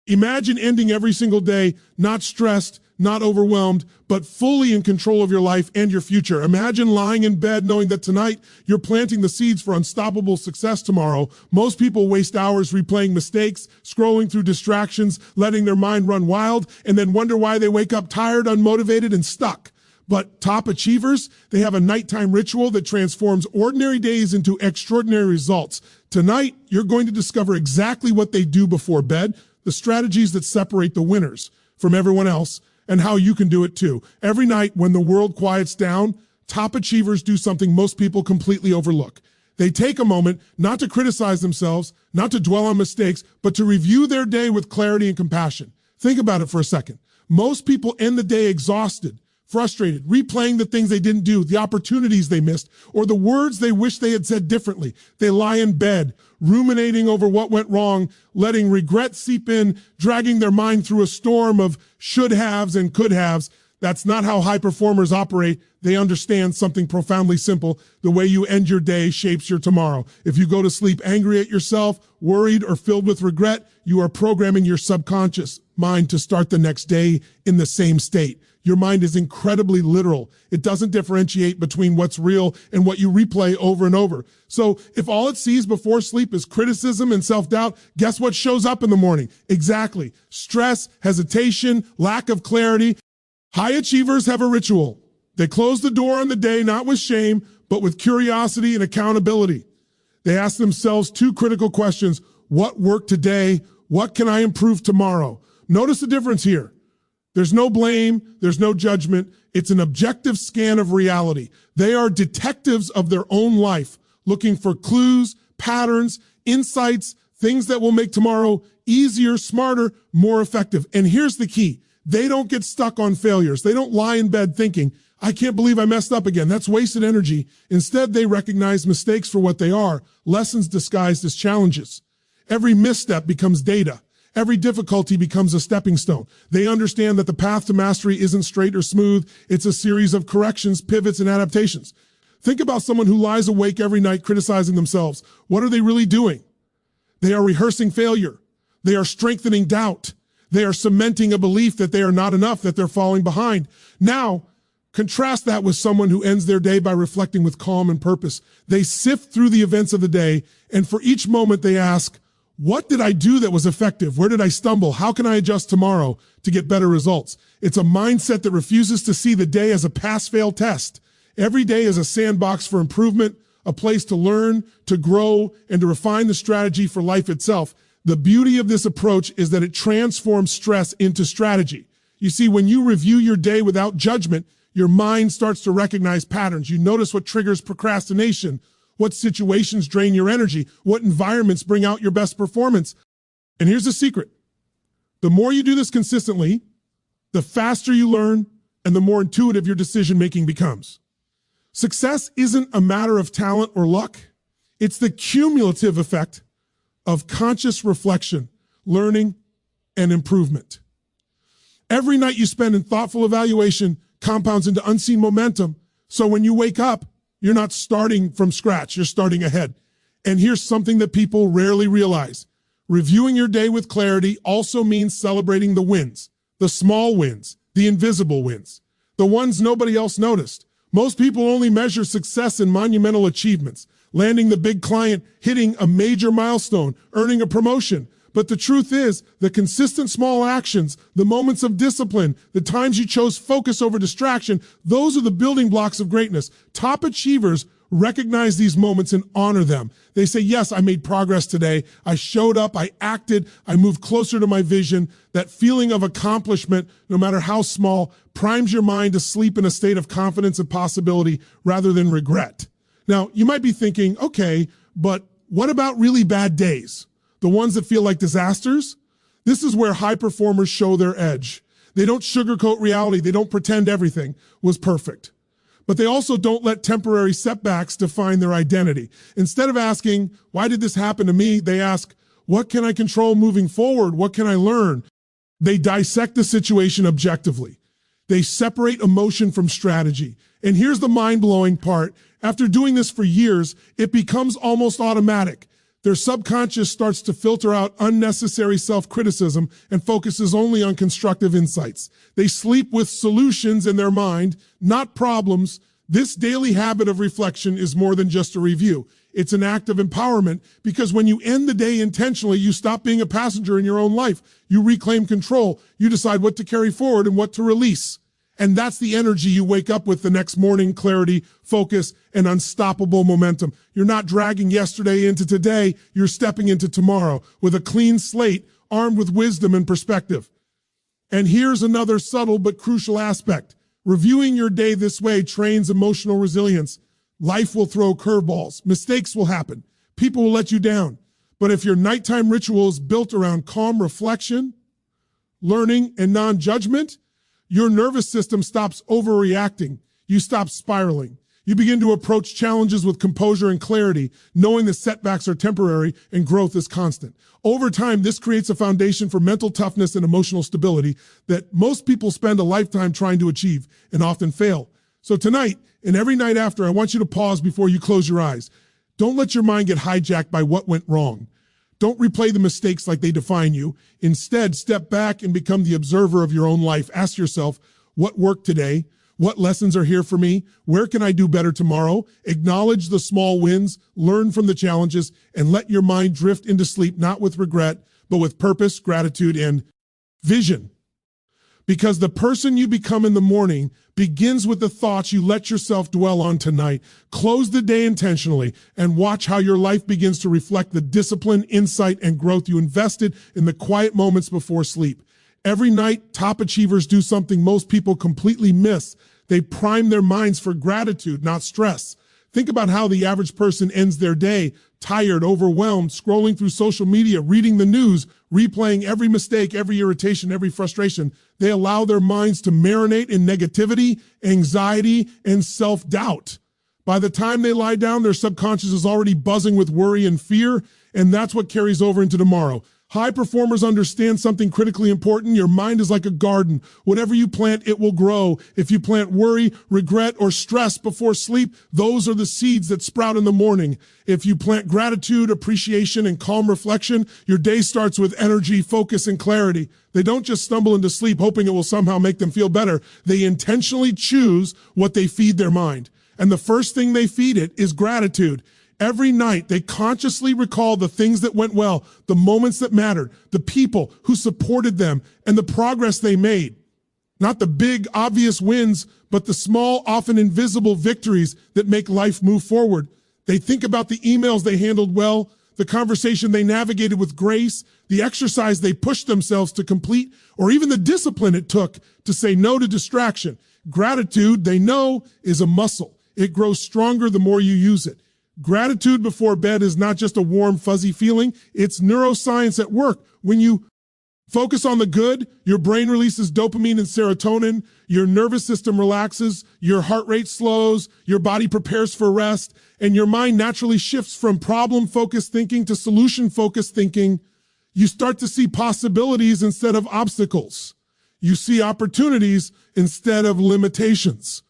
Imagine ending every single day, not stressed, not overwhelmed, but fully in control of your life and your future. Imagine lying in bed knowing that tonight you're planting the seeds for unstoppable success tomorrow. Most people waste hours replaying mistakes, scrolling through distractions, letting their mind run wild, and then wonder why they wake up tired, unmotivated, and stuck. But top achievers, they have a nighttime ritual that transforms ordinary days into extraordinary results. Tonight, you're going to discover exactly what they do before bed, the strategies that separate the winners from everyone else, and how you can do it too. Every night when the world quiets down, top achievers do something most people completely overlook. They take a moment not to criticize themselves, not to dwell on mistakes, but to review their day with clarity and compassion. Think about it for a second. Most people end the day exhausted, frustrated, replaying the things they didn't do, the opportunities they missed, or the words they wish they had said differently. They lie in bed, ruminating over what went wrong, letting regret seep in, dragging their mind through a storm of should-haves and could-haves. That's not how high performers operate. They understand something profoundly simple. The way you end your day shapes your tomorrow. If you go to sleep angry at yourself, worried, or filled with regret, you are programming your subconscious mind to start the next day in the same state. Your mind is incredibly literal. It doesn't differentiate between what's real and what you replay over and over. So if all it sees before sleep is criticism and self-doubt, guess what shows up in the morning? Exactly. Stress, hesitation, lack of clarity. High achievers have a ritual. They close the door on the day, not with shame, but with curiosity and accountability. They ask themselves two critical questions. What worked today? What can I improve tomorrow? Notice the difference here. There's no blame. There's no judgment. It's an objective scan of reality. They are detectives of their own life, looking for clues, patterns, insights, things that will make tomorrow easier, smarter, more effective. And here's the key. They don't get stuck on failures. They don't lie in bed thinking, I can't believe I messed up again. That's wasted energy. Instead, they recognize mistakes for what they are, lessons disguised as challenges. Every misstep becomes data. Every difficulty becomes a stepping stone. They understand that the path to mastery isn't straight or smooth. It's a series of corrections, pivots, and adaptations. Think about someone who lies awake every night criticizing themselves. What are they really doing? They are rehearsing failure. They are strengthening doubt. They are cementing a belief that they are not enough, that they're falling behind. Now, contrast that with someone who ends their day by reflecting with calm and purpose. They sift through the events of the day, and for each moment they ask, what did I do that was effective? Where did I stumble? How can I adjust tomorrow to get better results? It's a mindset that refuses to see the day as a pass-fail test. Every day is a sandbox for improvement, a place to learn, to grow, and to refine the strategy for life itself. The beauty of this approach is that it transforms stress into strategy. You see, when you review your day without judgment, your mind starts to recognize patterns. You notice what triggers procrastination, what situations drain your energy, what environments bring out your best performance. And here's the secret. The more you do this consistently, the faster you learn and the more intuitive your decision-making becomes. Success isn't a matter of talent or luck. It's the cumulative effect of conscious reflection, learning, and improvement. Every night you spend in thoughtful evaluation compounds into unseen momentum. So when you wake up, you're not starting from scratch, you're starting ahead. And here's something that people rarely realize. Reviewing your day with clarity also means celebrating the wins, the small wins, the invisible wins, the ones nobody else noticed. Most people only measure success in monumental achievements, landing the big client, hitting a major milestone, earning a promotion. But the truth is, the consistent small actions, the moments of discipline, the times you chose focus over distraction, those are the building blocks of greatness. Top achievers recognize these moments and honor them. They say, yes, I made progress today. I showed up, I acted, I moved closer to my vision. That feeling of accomplishment, no matter how small, primes your mind to sleep in a state of confidence and possibility rather than regret. Now, you might be thinking, okay, but what about really bad days? The ones that feel like disasters? This is where high performers show their edge. They don't sugarcoat reality. They don't pretend everything was perfect. But they also don't let temporary setbacks define their identity. Instead of asking, why did this happen to me? They ask, what can I control moving forward? What can I learn? They dissect the situation objectively. They separate emotion from strategy. And here's the mind-blowing part. After doing this for years, it becomes almost automatic. Their subconscious starts to filter out unnecessary self-criticism and focuses only on constructive insights. They sleep with solutions in their mind, not problems. This daily habit of reflection is more than just a review. It's an act of empowerment, because when you end the day intentionally, you stop being a passenger in your own life. You reclaim control. You decide what to carry forward and what to release. And that's the energy you wake up with the next morning: clarity, focus, and unstoppable momentum. You're not dragging yesterday into today. You're stepping into tomorrow with a clean slate, armed with wisdom and perspective. And here's another subtle but crucial aspect. Reviewing your day this way trains emotional resilience. Life will throw curveballs. Mistakes will happen. People will let you down. But if your nighttime ritual is built around calm reflection, learning, and non-judgment, your nervous system stops overreacting. You stop spiraling. You begin to approach challenges with composure and clarity, knowing that setbacks are temporary and growth is constant. Over time, this creates a foundation for mental toughness and emotional stability that most people spend a lifetime trying to achieve and often fail. So tonight, and every night after, I want you to pause before you close your eyes. Don't let your mind get hijacked by what went wrong. Don't replay the mistakes like they define you. Instead, step back and become the observer of your own life. Ask yourself, what worked today? What lessons are here for me? Where can I do better tomorrow? Acknowledge the small wins, learn from the challenges, and let your mind drift into sleep, not with regret, but with purpose, gratitude, and vision. Because the person you become in the morning begins with the thoughts you let yourself dwell on tonight. Close the day intentionally and watch how your life begins to reflect the discipline, insight, and growth you invested in the quiet moments before sleep. Every night, top achievers do something most people completely miss. They prime their minds for gratitude, not stress. Think about how the average person ends their day: tired, overwhelmed, scrolling through social media, reading the news, replaying every mistake, every irritation, every frustration. They allow their minds to marinate in negativity, anxiety, and self-doubt. By the time they lie down, their subconscious is already buzzing with worry and fear, and that's what carries over into tomorrow. High performers understand something critically important. Your mind is like a garden. Whatever you plant, it will grow. If you plant worry, regret, or stress before sleep, those are the seeds that sprout in the morning. If you plant gratitude, appreciation, and calm reflection, your day starts with energy, focus, and clarity. They don't just stumble into sleep hoping it will somehow make them feel better. They intentionally choose what they feed their mind. And the first thing they feed it is gratitude. Every night, they consciously recall the things that went well, the moments that mattered, the people who supported them, and the progress they made. Not the big, obvious wins, but the small, often invisible victories that make life move forward. They think about the emails they handled well, the conversation they navigated with grace, the exercise they pushed themselves to complete, or even the discipline it took to say no to distraction. Gratitude, they know, is a muscle. It grows stronger the more you use it. Gratitude before bed is not just a warm, fuzzy feeling. It's neuroscience at work. When you focus on the good, your brain releases dopamine and serotonin, your nervous system relaxes, your heart rate slows, your body prepares for rest, and your mind naturally shifts from problem-focused thinking to solution-focused thinking. You start to see possibilities instead of obstacles. You see opportunities instead of limitations.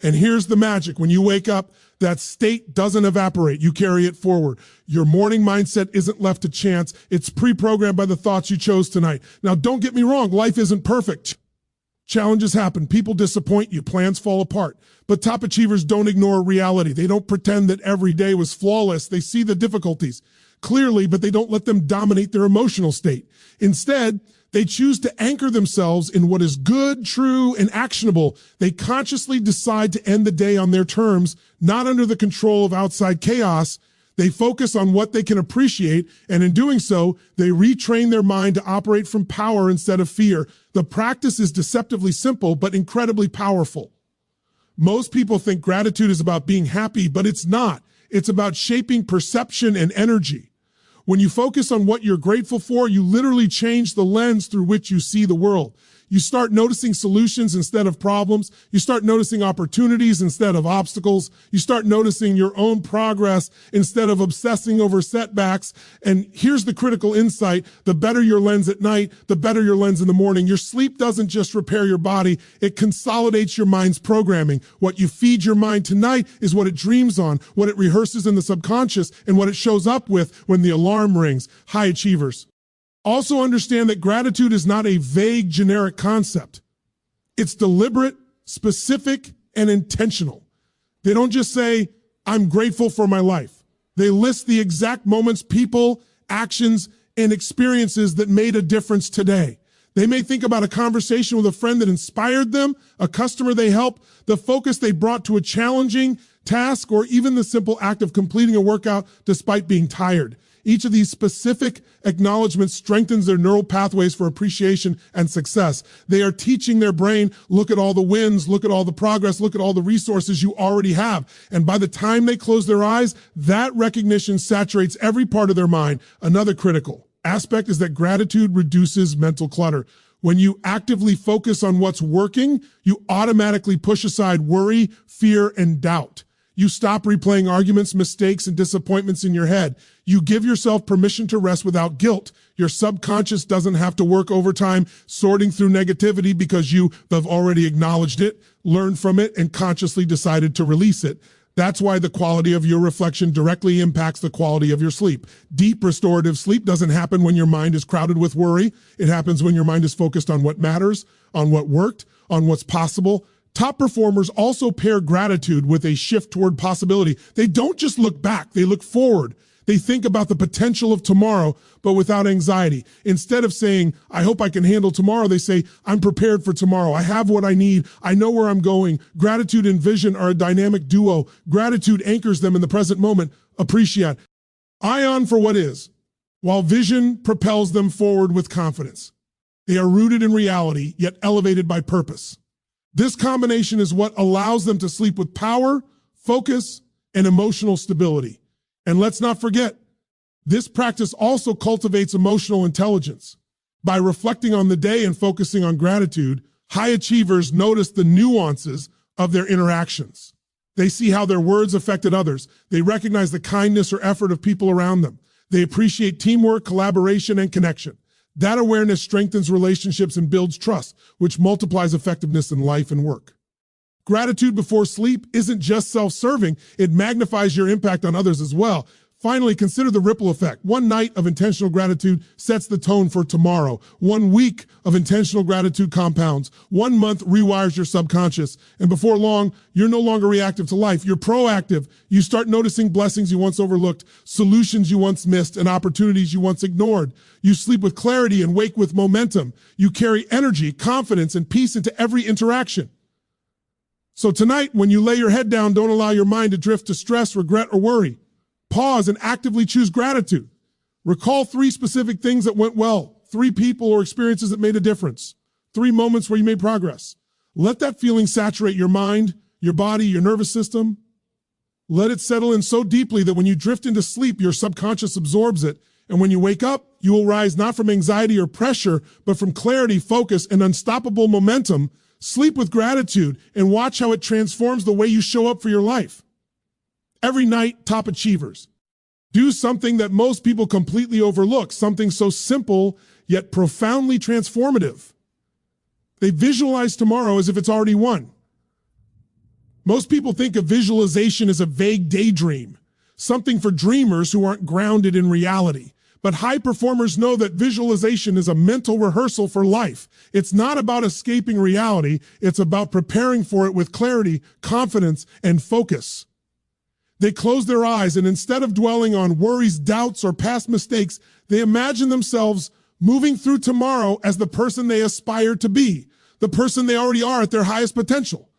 And here's the magic. When you wake up, that state doesn't evaporate. You carry it forward. Your morning mindset isn't left to chance. It's pre-programmed by the thoughts you chose tonight. Now, don't get me wrong. Life isn't perfect. Challenges happen. People disappoint you. Plans fall apart. But top achievers don't ignore reality. They don't pretend that every day was flawless. They see the difficulties clearly, but they don't let them dominate their emotional state. Instead, they choose to anchor themselves in what is good, true, and actionable. They consciously decide to end the day on their terms, not under the control of outside chaos. They focus on what they can appreciate, and in doing so, they retrain their mind to operate from power instead of fear. The practice is deceptively simple, but incredibly powerful. Most people think gratitude is about being happy, but it's not. It's about shaping perception and energy. When you focus on what you're grateful for, you literally change the lens through which you see the world. You start noticing solutions instead of problems. You start noticing opportunities instead of obstacles. You start noticing your own progress instead of obsessing over setbacks. And here's the critical insight: the better your lens at night, the better your lens in the morning. Your sleep doesn't just repair your body, it consolidates your mind's programming. What you feed your mind tonight is what it dreams on, what it rehearses in the subconscious, and what it shows up with when the alarm rings. High achievers also understand that gratitude is not a vague, generic concept. It's deliberate, specific, and intentional. They don't just say, I'm grateful for my life. They list the exact moments, people, actions, and experiences that made a difference today. They may think about a conversation with a friend that inspired them, a customer they helped, the focus they brought to a challenging task, or even the simple act of completing a workout despite being tired. Each of these specific acknowledgments strengthens their neural pathways for appreciation and success. They are teaching their brain, look at all the wins, look at all the progress, look at all the resources you already have. And by the time they close their eyes, that recognition saturates every part of their mind. Another critical aspect is that gratitude reduces mental clutter. When you actively focus on what's working, you automatically push aside worry, fear, and doubt. You stop replaying arguments, mistakes, and disappointments in your head. You give yourself permission to rest without guilt. Your subconscious doesn't have to work overtime sorting through negativity because you have already acknowledged it, learned from it, and consciously decided to release it. That's why the quality of your reflection directly impacts the quality of your sleep. Deep restorative sleep doesn't happen when your mind is crowded with worry. It happens when your mind is focused on what matters, on what worked, on what's possible. Top performers also pair gratitude with a shift toward possibility. They don't just look back, they look forward. They think about the potential of tomorrow, but without anxiety. Instead of saying, I hope I can handle tomorrow, they say, I'm prepared for tomorrow. I have what I need. I know where I'm going. Gratitude and vision are a dynamic duo. Gratitude anchors them in the present moment. Appreciate. Ion for what is, while vision propels them forward with confidence. They are rooted in reality, yet elevated by purpose. This combination is what allows them to sleep with power, focus, and emotional stability. And let's not forget, this practice also cultivates emotional intelligence. By reflecting on the day and focusing on gratitude, high achievers notice the nuances of their interactions. They see how their words affected others. They recognize the kindness or effort of people around them. They appreciate teamwork, collaboration, and connection. That awareness strengthens relationships and builds trust, which multiplies effectiveness in life and work. Gratitude before sleep isn't just self-serving, it magnifies your impact on others as well. Finally, consider the ripple effect. One night of intentional gratitude sets the tone for tomorrow. 1 week of intentional gratitude compounds. 1 month rewires your subconscious. And before long, you're no longer reactive to life. You're proactive. You start noticing blessings you once overlooked, solutions you once missed, and opportunities you once ignored. You sleep with clarity and wake with momentum. You carry energy, confidence, and peace into every interaction. So tonight, when you lay your head down, don't allow your mind to drift to stress, regret, or worry. Pause and actively choose gratitude. Recall 3 specific things that went well, 3 people or experiences that made a difference, 3 moments where you made progress. Let that feeling saturate your mind, your body, your nervous system. Let it settle in so deeply that when you drift into sleep, your subconscious absorbs it. And when you wake up, you will rise not from anxiety or pressure, but from clarity, focus, and unstoppable momentum. Sleep with gratitude and watch how it transforms the way you show up for your life. Every night, top achievers do something that most people completely overlook, something so simple yet profoundly transformative. They visualize tomorrow as if it's already won. Most people think of visualization as a vague daydream, something for dreamers who aren't grounded in reality. But high performers know that visualization is a mental rehearsal for life. It's not about escaping reality. It's about preparing for it with clarity, confidence, and focus. They close their eyes, and instead of dwelling on worries, doubts, or past mistakes, they imagine themselves moving through tomorrow as the person they aspire to be, the person they already are at their highest potential.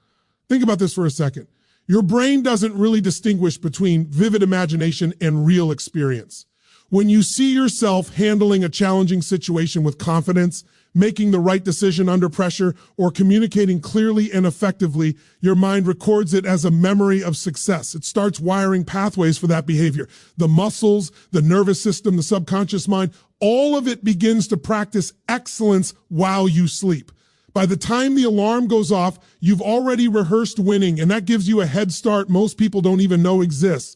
Think about this for a second. Your brain doesn't really distinguish between vivid imagination and real experience. When you see yourself handling a challenging situation with confidence, making the right decision under pressure, or communicating clearly and effectively, your mind records it as a memory of success. It starts wiring pathways for that behavior. The muscles, the nervous system, the subconscious mind, all of it begins to practice excellence while you sleep. By the time the alarm goes off, you've already rehearsed winning, and that gives you a head start most people don't even know exists.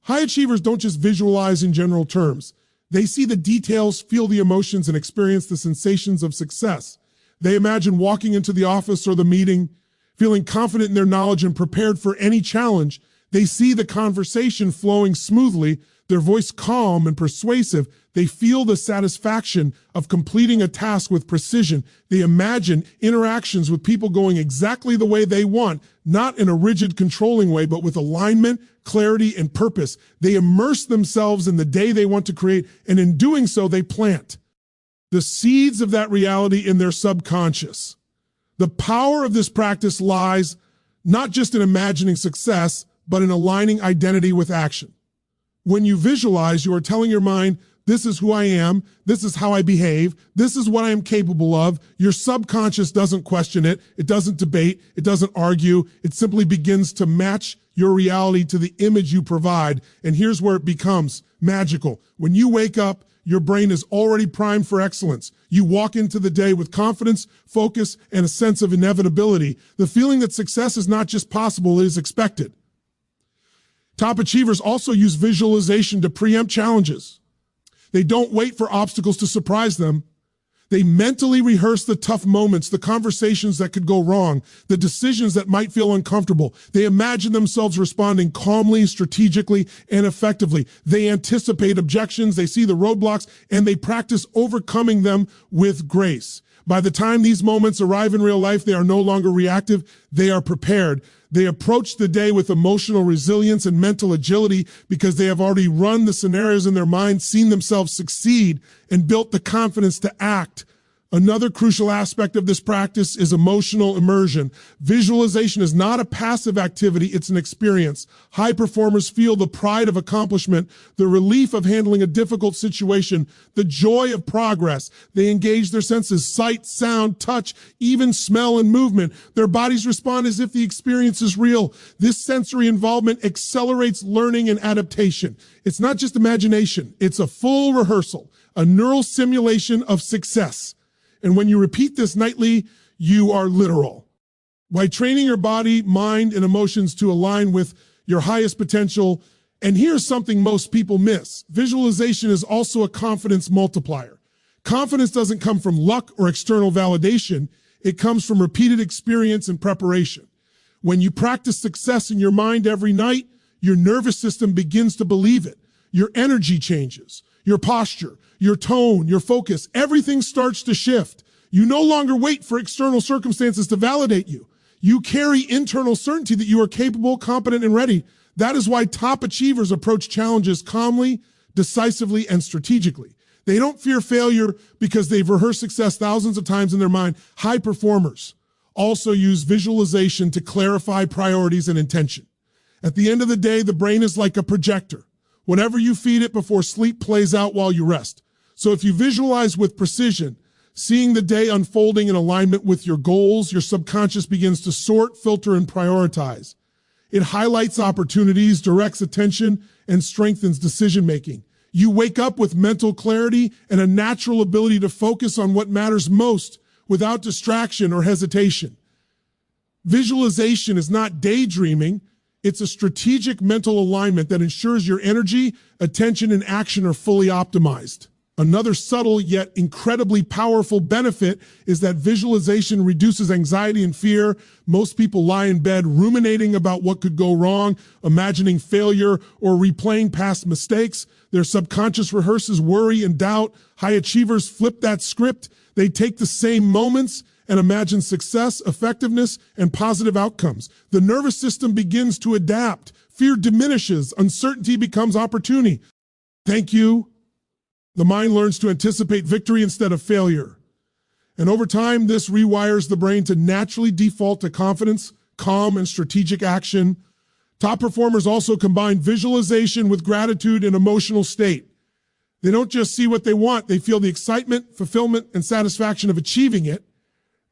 High achievers don't just visualize in general terms. They see the details, feel the emotions, and experience the sensations of success. They imagine walking into the office or the meeting, feeling confident in their knowledge and prepared for any challenge. They see the conversation flowing smoothly, their voice calm and persuasive. They feel the satisfaction of completing a task with precision. They imagine interactions with people going exactly the way they want, not in a rigid, controlling way, but with alignment, clarity, and purpose. They immerse themselves in the day they want to create, and in doing so, they plant the seeds of that reality in their subconscious. The power of this practice lies not just in imagining success, but in aligning identity with action. When you visualize, you are telling your mind, this is who I am, this is how I behave, this is what I am capable of. Your subconscious doesn't question it, it doesn't debate, it doesn't argue, it simply begins to match your reality to the image you provide. And here's where it becomes magical. When you wake up, your brain is already primed for excellence. You walk into the day with confidence, focus, and a sense of inevitability. The feeling that success is not just possible, it is expected. Top achievers also use visualization to preempt challenges. They don't wait for obstacles to surprise them. They mentally rehearse the tough moments, the conversations that could go wrong, the decisions that might feel uncomfortable. They imagine themselves responding calmly, strategically, and effectively. They anticipate objections, they see the roadblocks, and they practice overcoming them with grace. By the time these moments arrive in real life, they are no longer reactive, they are prepared. They approach the day with emotional resilience and mental agility because they have already run the scenarios in their mind, seen themselves succeed, and built the confidence to act. Another crucial aspect of this practice is emotional immersion. Visualization is not a passive activity, it's an experience. High performers feel the pride of accomplishment, the relief of handling a difficult situation, the joy of progress. They engage their senses, sight, sound, touch, even smell and movement. Their bodies respond as if the experience is real. This sensory involvement accelerates learning and adaptation. It's not just imagination, it's a full rehearsal, a neural simulation of success. And when you repeat this nightly, you are literal. By training your body, mind, and emotions to align with your highest potential, and here's something most people miss. Visualization is also a confidence multiplier. Confidence doesn't come from luck or external validation. It comes from repeated experience and preparation. When you practice success in your mind every night, your nervous system begins to believe it. Your energy changes, your posture, your tone, your focus, everything starts to shift. You no longer wait for external circumstances to validate you. You carry internal certainty that you are capable, competent, and ready. That is why top achievers approach challenges calmly, decisively, and strategically. They don't fear failure because they've rehearsed success thousands of times in their mind. High performers also use visualization to clarify priorities and intention. At the end of the day, the brain is like a projector. Whatever you feed it before sleep plays out while you rest. So if you visualize with precision, seeing the day unfolding in alignment with your goals, your subconscious begins to sort, filter, and prioritize. It highlights opportunities, directs attention, and strengthens decision-making. You wake up with mental clarity and a natural ability to focus on what matters most without distraction or hesitation. Visualization is not daydreaming. It's a strategic mental alignment that ensures your energy, attention, and action are fully optimized. Another subtle yet incredibly powerful benefit is that visualization reduces anxiety and fear. Most people lie in bed ruminating about what could go wrong, imagining failure, or replaying past mistakes. Their subconscious rehearses worry and doubt. High achievers flip that script. They take the same moments and imagine success, effectiveness, and positive outcomes. The nervous system begins to adapt. Fear diminishes. Uncertainty becomes opportunity. Thank you. The mind learns to anticipate victory instead of failure. And over time, this rewires the brain to naturally default to confidence, calm, and strategic action. Top performers also combine visualization with gratitude and emotional state. They don't just see what they want, they feel the excitement, fulfillment, and satisfaction of achieving it.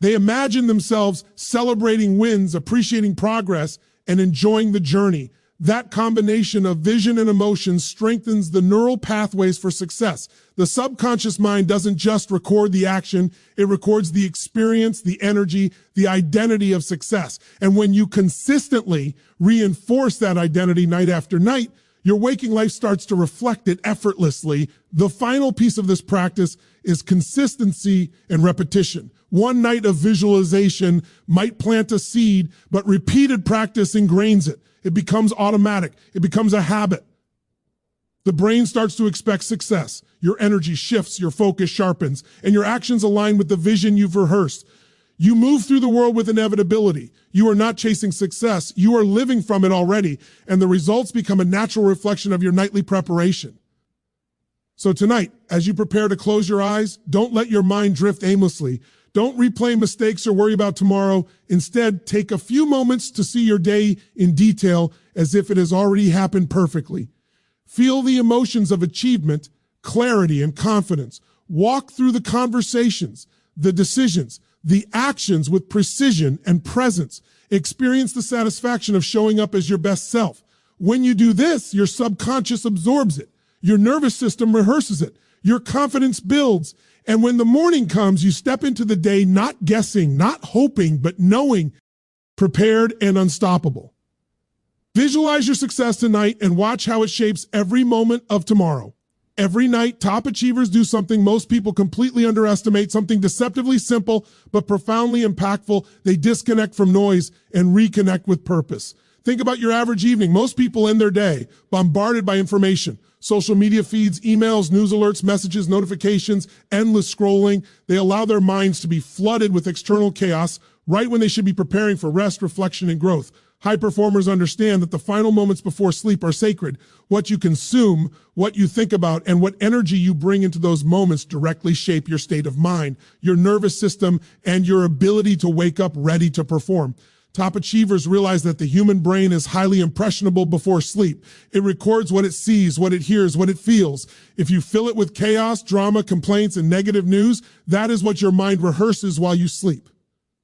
They imagine themselves celebrating wins, appreciating progress, and enjoying the journey. That combination of vision and emotion strengthens the neural pathways for success. The subconscious mind doesn't just record the action, it records the experience, the energy, the identity of success. And when you consistently reinforce that identity night after night, your waking life starts to reflect it effortlessly. The final piece of this practice is consistency and repetition. One night of visualization might plant a seed, but repeated practice ingrains it. It becomes automatic. It becomes a habit. The brain starts to expect success. Your energy shifts, your focus sharpens, and your actions align with the vision you've rehearsed. You move through the world with inevitability. You are not chasing success. You are living from it already, and the results become a natural reflection of your nightly preparation. So tonight, as you prepare to close your eyes, don't let your mind drift aimlessly. Don't replay mistakes or worry about tomorrow. Instead, take a few moments to see your day in detail as if it has already happened perfectly. Feel the emotions of achievement, clarity, and confidence. Walk through the conversations, the decisions, the actions with precision and presence. Experience the satisfaction of showing up as your best self. When you do this, your subconscious absorbs it. Your nervous system rehearses it. Your confidence builds. And when the morning comes, you step into the day not guessing, not hoping, but knowing, prepared and unstoppable. Visualize your success tonight and watch how it shapes every moment of tomorrow. Every night, top achievers do something most people completely underestimate, something deceptively simple but profoundly impactful. They disconnect from noise and reconnect with purpose. Think about your average evening. Most people end their day bombarded by information. Social media feeds, emails, news alerts, messages, notifications, endless scrolling. They allow their minds to be flooded with external chaos right when they should be preparing for rest, reflection, and growth. High performers understand that the final moments before sleep are sacred. What you consume, what you think about, and what energy you bring into those moments directly shape your state of mind, your nervous system, and your ability to wake up ready to perform. Top achievers realize that the human brain is highly impressionable before sleep. It records what it sees, what it hears, what it feels. If you fill it with chaos, drama, complaints, and negative news, that is what your mind rehearses while you sleep.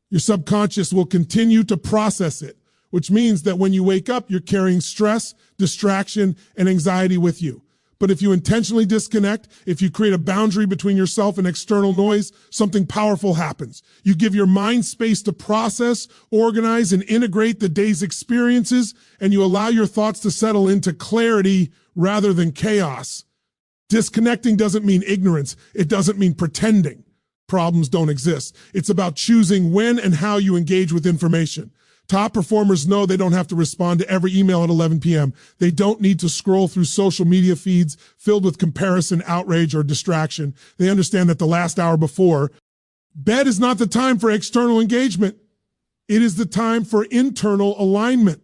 Your subconscious will continue to process it, which means that when you wake up, you're carrying stress, distraction, and anxiety with you. But if you intentionally disconnect, if you create a boundary between yourself and external noise, something powerful happens. You give your mind space to process, organize, and integrate the day's experiences, and you allow your thoughts to settle into clarity rather than chaos. Disconnecting doesn't mean ignorance. It doesn't mean pretending problems don't exist. It's about choosing when and how you engage with information. Top performers know they don't have to respond to every email at 11 p.m. They don't need to scroll through social media feeds filled with comparison, outrage, or distraction. They understand that the last hour before, bed is not the time for external engagement. It is the time for internal alignment.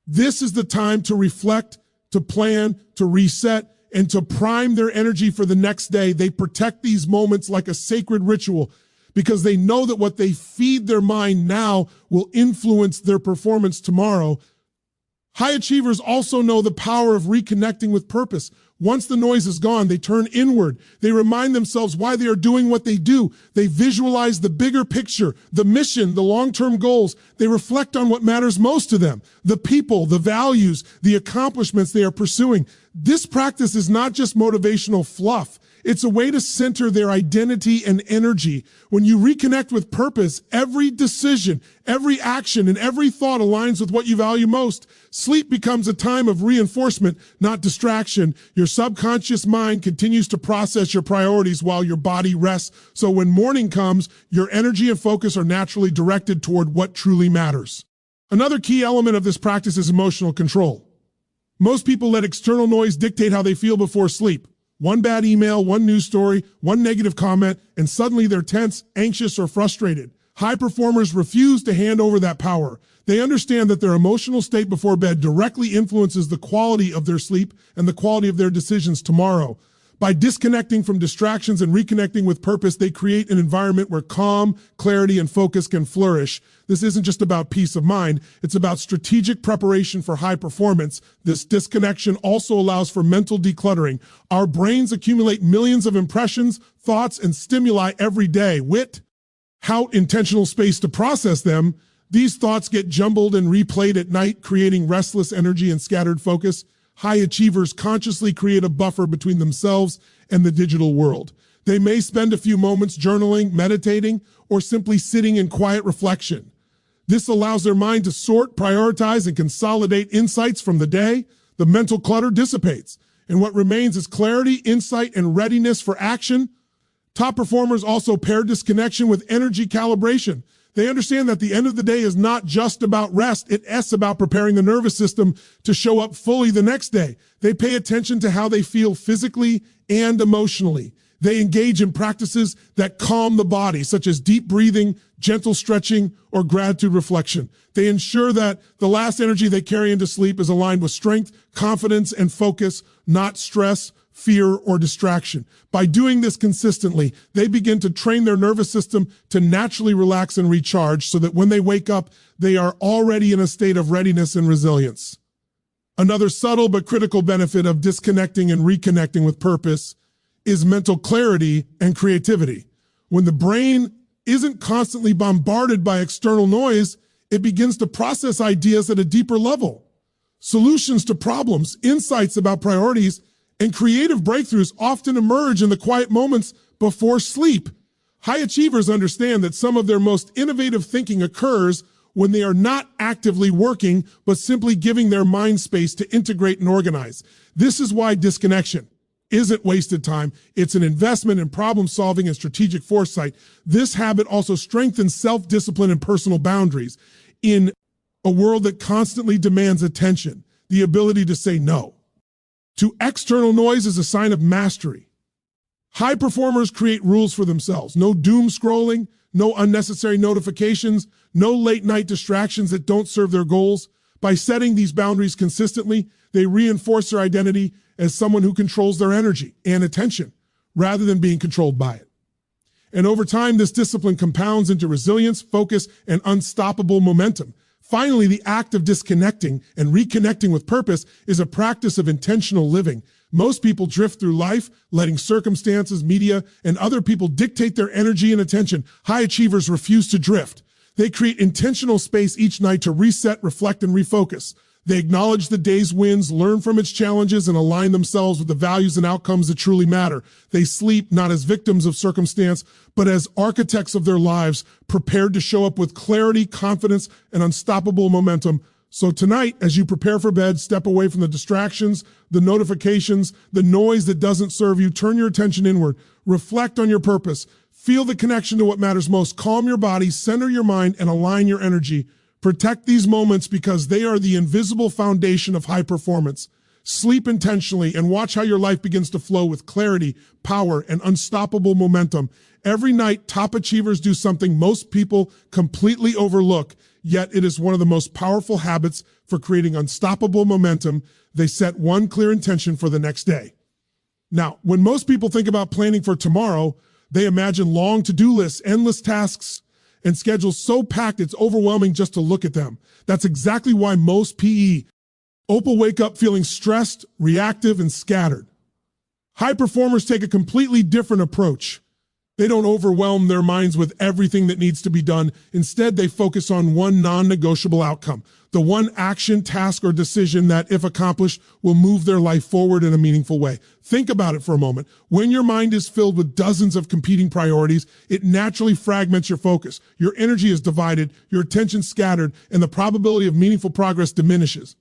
This is the time to reflect, to plan, to reset, and to prime their energy for the next day. They protect these moments like a sacred ritual, because they know that what they feed their mind now will influence their performance tomorrow. High achievers also know the power of reconnecting with purpose. Once the noise is gone, they turn inward. They remind themselves why they are doing what they do. They visualize the bigger picture, the mission, the long-term goals. They reflect on what matters most to them, the people, the values, the accomplishments they are pursuing. This practice is not just motivational fluff. It's a way to center their identity and energy. When you reconnect with purpose, every decision, every action, and every thought aligns with what you value most. Sleep becomes a time of reinforcement, not distraction. Your subconscious mind continues to process your priorities while your body rests. So when morning comes, your energy and focus are naturally directed toward what truly matters. Another key element of this practice is emotional control. Most people let external noise dictate how they feel before sleep. One bad email, one news story, one negative comment, and suddenly they're tense, anxious, or frustrated. High performers refuse to hand over that power. They understand that their emotional state before bed directly influences the quality of their sleep and the quality of their decisions tomorrow. By disconnecting from distractions and reconnecting with purpose, they create an environment where calm, clarity, and focus can flourish. This isn't just about peace of mind. It's about strategic preparation for high performance. This disconnection also allows for mental decluttering. Our brains accumulate millions of impressions, thoughts, and stimuli every day. Without intentional space to process them, These thoughts get jumbled and replayed at night, creating restless energy and scattered focus. High achievers consciously create a buffer between themselves and the digital world. They may spend a few moments journaling, meditating, or simply sitting in quiet reflection. This allows their mind to sort, prioritize, and consolidate insights from the day. The mental clutter dissipates, and what remains is clarity, insight, and readiness for action. Top performers also pair disconnection with energy calibration. They understand that the end of the day is not just about rest, it's about preparing the nervous system to show up fully the next day. They pay attention to how they feel physically and emotionally. They engage in practices that calm the body, such as deep breathing, gentle stretching, or gratitude reflection. They ensure that the last energy they carry into sleep is aligned with strength, confidence, and focus, not stress, fear, or distraction. By doing this consistently, they begin to train their nervous system to naturally relax and recharge so that when they wake up, they are already in a state of readiness and resilience. Another subtle but critical benefit of disconnecting and reconnecting with purpose is mental clarity and creativity. When the brain isn't constantly bombarded by external noise, it begins to process ideas at a deeper level. Solutions to problems, insights about priorities, and creative breakthroughs often emerge in the quiet moments before sleep. High achievers understand that some of their most innovative thinking occurs when they are not actively working, but simply giving their mind space to integrate and organize. This is why disconnection isn't wasted time. It's an investment in problem solving and strategic foresight. This habit also strengthens self-discipline and personal boundaries. In a world that constantly demands attention, the ability to say no to external noise is a sign of mastery. High performers create rules for themselves. No doom scrolling, no unnecessary notifications, no late night distractions that don't serve their goals. By setting these boundaries consistently, they reinforce their identity as someone who controls their energy and attention rather than being controlled by it. And over time, this discipline compounds into resilience, focus, and unstoppable momentum. Finally, the act of disconnecting and reconnecting with purpose is a practice of intentional living. Most people drift through life, letting circumstances, media, and other people dictate their energy and attention. High achievers refuse to drift. They create intentional space each night to reset, reflect, and refocus. They acknowledge the day's wins, learn from its challenges, and align themselves with the values and outcomes that truly matter. They sleep not as victims of circumstance, but as architects of their lives, prepared to show up with clarity, confidence, and unstoppable momentum. So tonight, as you prepare for bed, step away from the distractions, the notifications, the noise that doesn't serve you. Turn your attention inward. Reflect on your purpose. Feel the connection to what matters most. Calm your body, center your mind, and align your energy. Protect these moments because they are the invisible foundation of high performance. Sleep intentionally and watch how your life begins to flow with clarity, power, and unstoppable momentum. Every night, top achievers do something most people completely overlook, yet it is one of the most powerful habits for creating unstoppable momentum. They set one clear intention for the next day. Now, when most people think about planning for tomorrow, they imagine long to-do lists, endless tasks, and schedules so packed it's overwhelming just to look at them. That's exactly why most Opal wake up feeling stressed, reactive, and scattered. High performers take a completely different approach. They don't overwhelm their minds with everything that needs to be done. Instead, they focus on one non-negotiable outcome, the one action, task, or decision that, if accomplished, will move their life forward in a meaningful way. Think about it for a moment. When your mind is filled with dozens of competing priorities, it naturally fragments your focus. Your energy is divided, your attention scattered, and the probability of meaningful progress diminishes.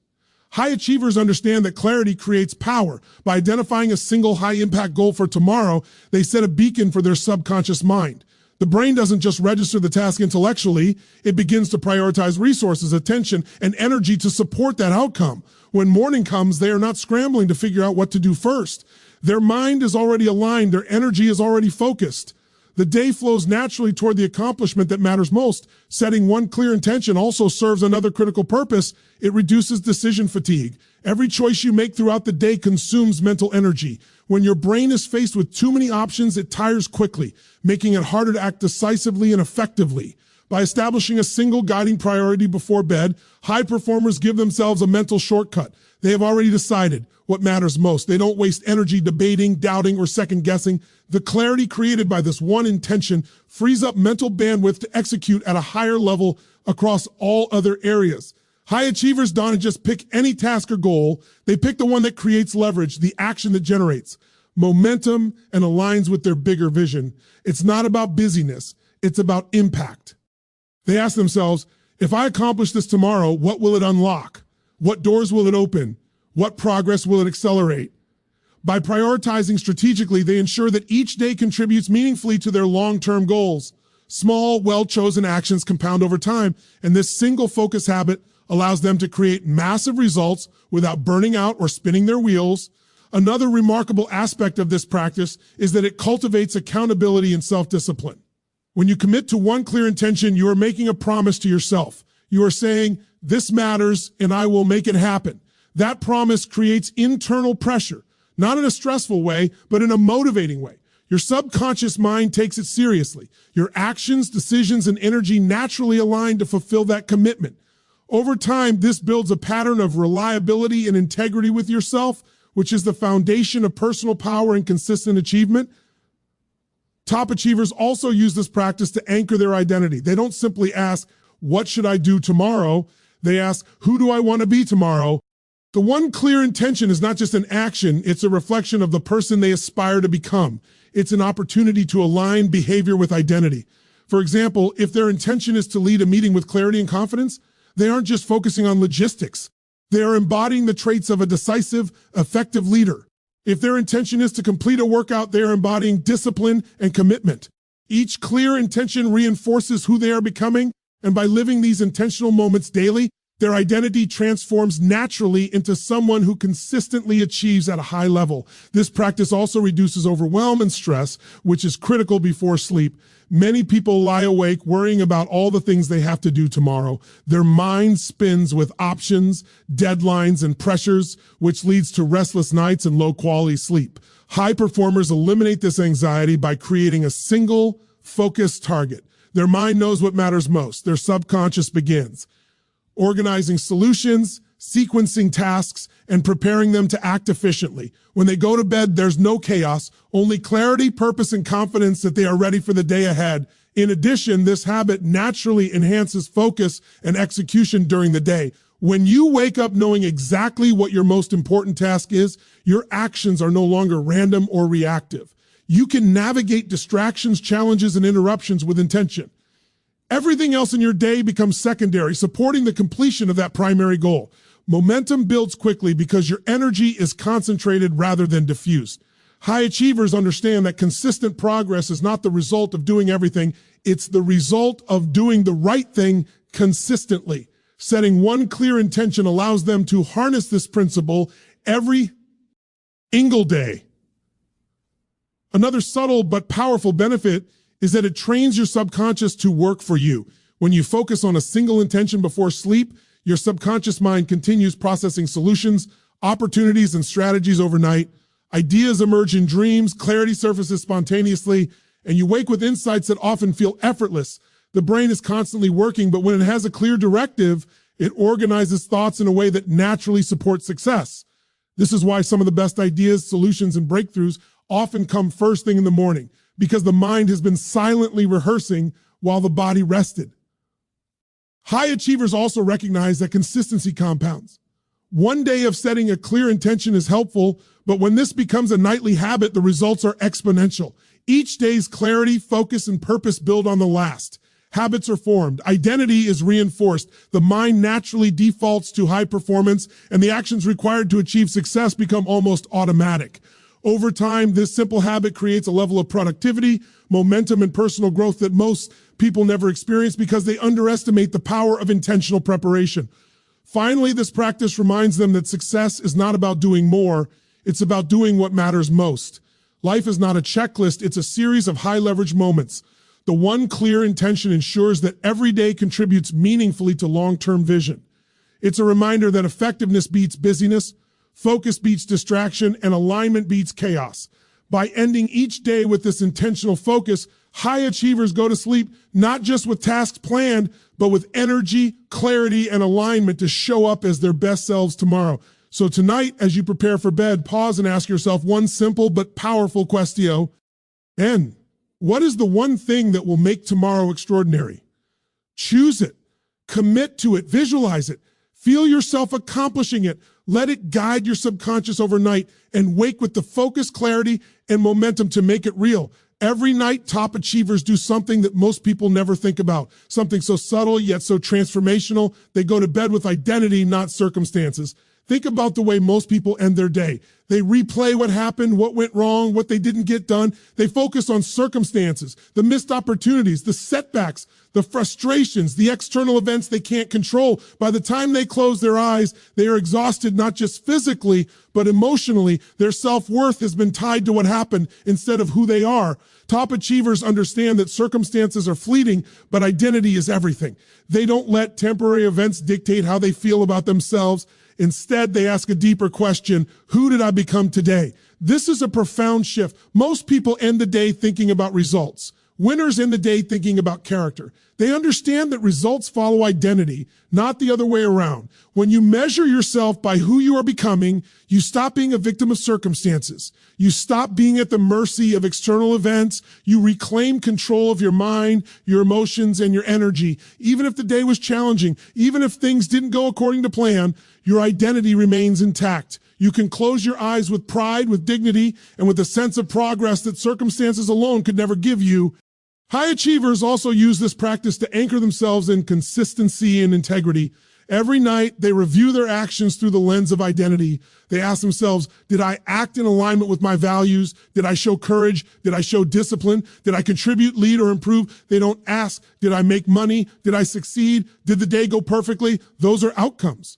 High achievers understand that clarity creates power. By identifying a single high-impact goal for tomorrow, they set a beacon for their subconscious mind. The brain doesn't just register the task intellectually, it begins to prioritize resources, attention, and energy to support that outcome. When morning comes, they are not scrambling to figure out what to do first. Their mind is already aligned, their energy is already focused. The day flows naturally toward the accomplishment that matters most. Setting one clear intention also serves another critical purpose. It reduces decision fatigue. Every choice you make throughout the day consumes mental energy. When your brain is faced with too many options, it tires quickly, making it harder to act decisively and effectively. By establishing a single guiding priority before bed, high performers give themselves a mental shortcut. They have already decided what matters most. They don't waste energy debating, doubting, or second guessing. The clarity created by this one intention frees up mental bandwidth to execute at a higher level across all other areas. High achievers don't just pick any task or goal. They pick the one that creates leverage, the action that generates momentum and aligns with their bigger vision. It's not about busyness. It's about impact. They ask themselves, if I accomplish this tomorrow, what will it unlock? What doors will it open? What progress will it accelerate? By prioritizing strategically, they ensure that each day contributes meaningfully to their long-term goals. Small, well-chosen actions compound over time, and this single focus habit allows them to create massive results without burning out or spinning their wheels. Another remarkable aspect of this practice is that it cultivates accountability and self-discipline. When you commit to one clear intention, you are making a promise to yourself. You are saying, this matters and I will make it happen. That promise creates internal pressure, not in a stressful way, but in a motivating way. Your subconscious mind takes it seriously. Your actions, decisions, and energy naturally align to fulfill that commitment. Over time, this builds a pattern of reliability and integrity with yourself, which is the foundation of personal power and consistent achievement. Top achievers also use this practice to anchor their identity. They don't simply ask, what should I do tomorrow? They ask, who do I want to be tomorrow? The one clear intention is not just an action, it's a reflection of the person they aspire to become. It's an opportunity to align behavior with identity. For example, if their intention is to lead a meeting with clarity and confidence, they aren't just focusing on logistics. They are embodying the traits of a decisive, effective leader. If their intention is to complete a workout, they are embodying discipline and commitment. Each clear intention reinforces who they are becoming, and by living these intentional moments daily, their identity transforms naturally into someone who consistently achieves at a high level. This practice also reduces overwhelm and stress, which is critical before sleep. Many people lie awake worrying about all the things they have to do tomorrow. Their mind spins with options, deadlines, and pressures, which leads to restless nights and low-quality sleep. High performers eliminate this anxiety by creating a single, focused target. Their mind knows what matters most. Their subconscious begins organizing solutions, sequencing tasks, and preparing them to act efficiently. When they go to bed, there's no chaos, only clarity, purpose, and confidence that they are ready for the day ahead. In addition, this habit naturally enhances focus and execution during the day. When you wake up knowing exactly what your most important task is, your actions are no longer random or reactive. You can navigate distractions, challenges, and interruptions with intention. Everything else in your day becomes secondary, supporting the completion of that primary goal. Momentum builds quickly because your energy is concentrated rather than diffused. High achievers understand that consistent progress is not the result of doing everything. It's the result of doing the right thing consistently. Setting one clear intention allows them to harness this principle every single day. Another subtle but powerful benefit is that it trains your subconscious to work for you. When you focus on a single intention before sleep, your subconscious mind continues processing solutions, opportunities, and strategies overnight. Ideas emerge in dreams, clarity surfaces spontaneously, and you wake with insights that often feel effortless. The brain is constantly working, but when it has a clear directive, it organizes thoughts in a way that naturally supports success. This is why some of the best ideas, solutions, and breakthroughs often come first thing in the morning, because the mind has been silently rehearsing while the body rested. High achievers also recognize that consistency compounds. One day of setting a clear intention is helpful, but when this becomes a nightly habit, the results are exponential. Each day's clarity, focus, and purpose build on the last. Habits are formed. Identity is reinforced. The mind naturally defaults to high performance, and the actions required to achieve success become almost automatic. Over time, this simple habit creates a level of productivity, momentum, and personal growth that most people never experience because they underestimate the power of intentional preparation. Finally, this practice reminds them that success is not about doing more, it's about doing what matters most. Life is not a checklist, it's a series of high-leverage moments. The one clear intention ensures that every day contributes meaningfully to long-term vision. It's a reminder that effectiveness beats busyness, focus beats distraction, and alignment beats chaos. By ending each day with this intentional focus, high achievers go to sleep not just with tasks planned, but with energy, clarity, and alignment to show up as their best selves tomorrow. So tonight, as you prepare for bed, pause and ask yourself one simple but powerful question. And what is the one thing that will make tomorrow extraordinary? Choose it, commit to it, visualize it, feel yourself accomplishing it. Let it guide your subconscious overnight and wake with the focus, clarity, and momentum to make it real. Every night, top achievers do something that most people never think about, something so subtle yet so transformational. They go to bed with identity, not circumstances. Think about the way most people end their day. They replay what happened, what went wrong, what they didn't get done. They focus on circumstances, the missed opportunities, the setbacks, the frustrations, the external events they can't control. By the time they close their eyes, they are exhausted, not just physically, but emotionally. Their self-worth has been tied to what happened instead of who they are. Top achievers understand that circumstances are fleeting, but identity is everything. They don't let temporary events dictate how they feel about themselves. Instead, they ask a deeper question: who did I become today? This is a profound shift. Most people end the day thinking about results. Winners end the day thinking about character. They understand that results follow identity, not the other way around. When you measure yourself by who you are becoming, you stop being a victim of circumstances. You stop being at the mercy of external events. You reclaim control of your mind, your emotions, and your energy. Even if the day was challenging, even if things didn't go according to plan, your identity remains intact. You can close your eyes with pride, with dignity, and with a sense of progress that circumstances alone could never give you. High achievers also use this practice to anchor themselves in consistency and integrity. Every night, they review their actions through the lens of identity. They ask themselves, did I act in alignment with my values? Did I show courage? Did I show discipline? Did I contribute, lead, or improve? They don't ask, did I make money? Did I succeed? Did the day go perfectly? Those are outcomes.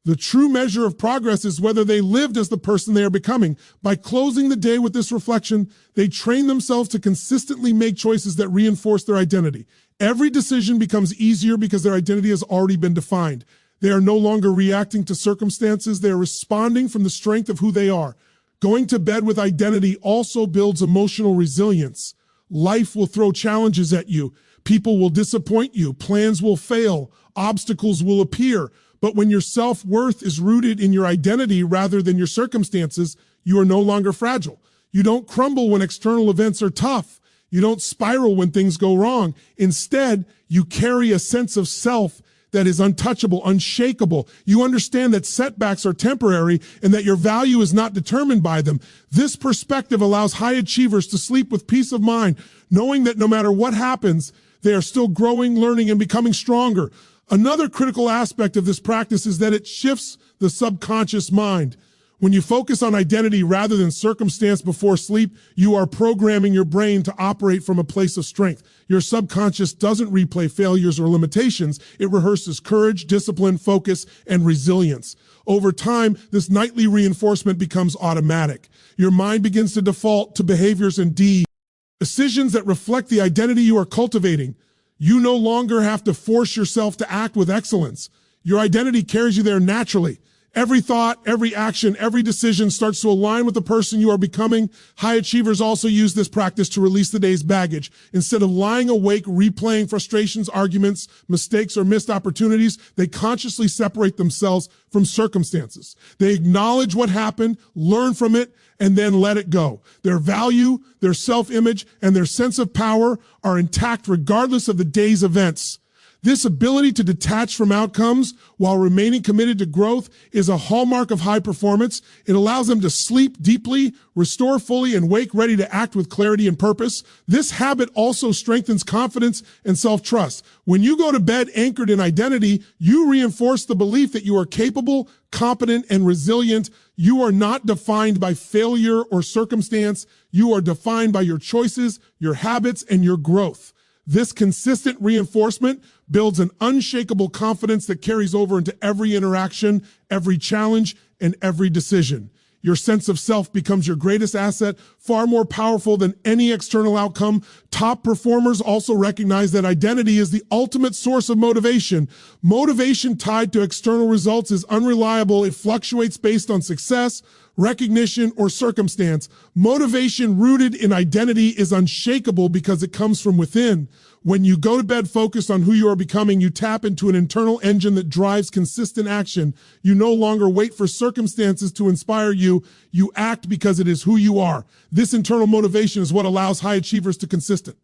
The true measure of progress is whether they lived as the person they are becoming. By closing the day with this reflection, they train themselves to consistently make choices that reinforce their identity. Every decision becomes easier because their identity has already been defined. They are no longer reacting to circumstances. They are responding from the strength of who they are. Going to bed with identity also builds emotional resilience. Life will throw challenges at you. People will disappoint you. Plans will fail. Obstacles will appear. But when your self-worth is rooted in your identity rather than your circumstances, you are no longer fragile. You don't crumble when external events are tough. You don't spiral when things go wrong. Instead, you carry a sense of self that is untouchable, unshakable. You understand that setbacks are temporary and that your value is not determined by them. This perspective allows high achievers to sleep with peace of mind, knowing that no matter what happens, they are still growing, learning, and becoming stronger. Another critical aspect of this practice is that it shifts the subconscious mind. When you focus on identity rather than circumstance before sleep, you are programming your brain to operate from a place of strength. Your subconscious doesn't replay failures or limitations. It rehearses courage, discipline, focus, and resilience. Over time, this nightly reinforcement becomes automatic. Your mind begins to default to behaviors and decisions that reflect the identity you are cultivating. You no longer have to force yourself to act with excellence. Your identity carries you there naturally. Every thought, every action, every decision starts to align with the person you are becoming. High achievers also use this practice to release the day's baggage. Instead of lying awake, replaying frustrations, arguments, mistakes, or missed opportunities, they consciously separate themselves from circumstances. They acknowledge what happened, learn from it, and then let it go. Their value, their self-image, and their sense of power are intact regardless of the day's events. This ability to detach from outcomes while remaining committed to growth is a hallmark of high performance. It allows them to sleep deeply, restore fully, and wake ready to act with clarity and purpose. This habit also strengthens confidence and self-trust. When you go to bed anchored in identity, you reinforce the belief that you are capable, competent, and resilient. You are not defined by failure or circumstance. You are defined by your choices, your habits, and your growth. This consistent reinforcement builds an unshakable confidence that carries over into every interaction, every challenge, and every decision. Your sense of self becomes your greatest asset, far more powerful than any external outcome. Top performers also recognize that identity is the ultimate source of motivation. Motivation tied to external results is unreliable. It fluctuates based on success, recognition, or circumstance. Motivation rooted in identity is unshakable because it comes from within. When you go to bed focused on who you are becoming, you tap into an internal engine that drives consistent action. You no longer wait for circumstances to inspire you. You act because it is who you are. This internal motivation is what allows high achievers to consistently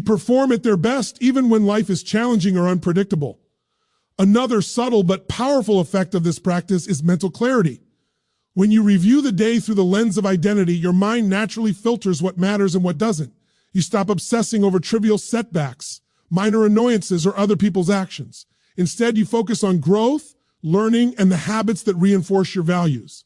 perform at their best, even when life is challenging or unpredictable. Another subtle but powerful effect of this practice is mental clarity. When you review the day through the lens of identity, your mind naturally filters what matters and what doesn't. You stop obsessing over trivial setbacks, minor annoyances, or other people's actions. Instead, you focus on growth, learning, and the habits that reinforce your values.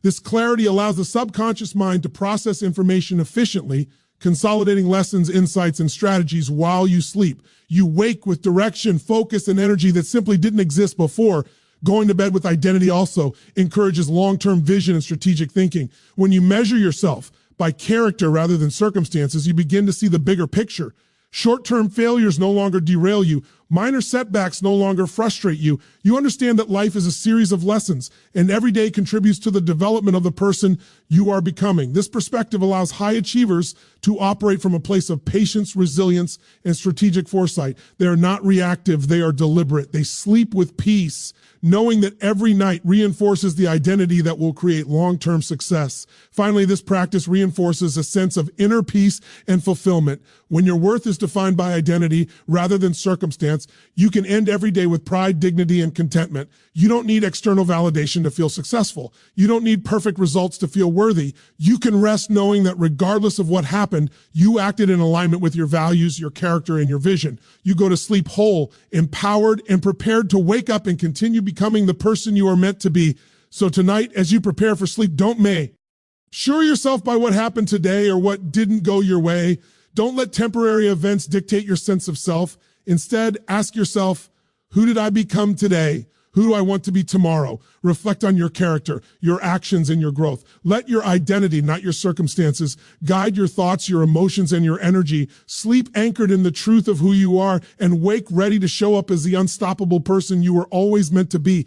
This clarity allows the subconscious mind to process information efficiently, consolidating lessons, insights, and strategies while you sleep. You wake with direction, focus, and energy that simply didn't exist before. Going to bed with identity also encourages long-term vision and strategic thinking. When you measure yourself by character rather than circumstances, you begin to see the bigger picture. Short-term failures no longer derail you. Minor setbacks no longer frustrate you. You understand that life is a series of lessons, and every day contributes to the development of the person you are becoming. This perspective allows high achievers to operate from a place of patience, resilience, and strategic foresight. They are not reactive, they are deliberate. They sleep with peace, knowing that every night reinforces the identity that will create long-term success. Finally, this practice reinforces a sense of inner peace and fulfillment. When your worth is defined by identity rather than circumstance, you can end every day with pride, dignity, and contentment. You don't need external validation to feel successful. You don't need perfect results to feel worthy. You can rest knowing that regardless of what happened, you acted in alignment with your values, your character, and your vision. You go to sleep whole, empowered, and prepared to wake up and continue becoming the person you are meant to be. So tonight, as you prepare for sleep, don't measure yourself by what happened today or what didn't go your way. Don't let temporary events dictate your sense of self. Instead, ask yourself, who did I become today? Who do I want to be tomorrow? Reflect on your character, your actions, and your growth. Let your identity, not your circumstances, guide your thoughts, your emotions, and your energy. Sleep anchored in the truth of who you are and wake ready to show up as the unstoppable person you were always meant to be.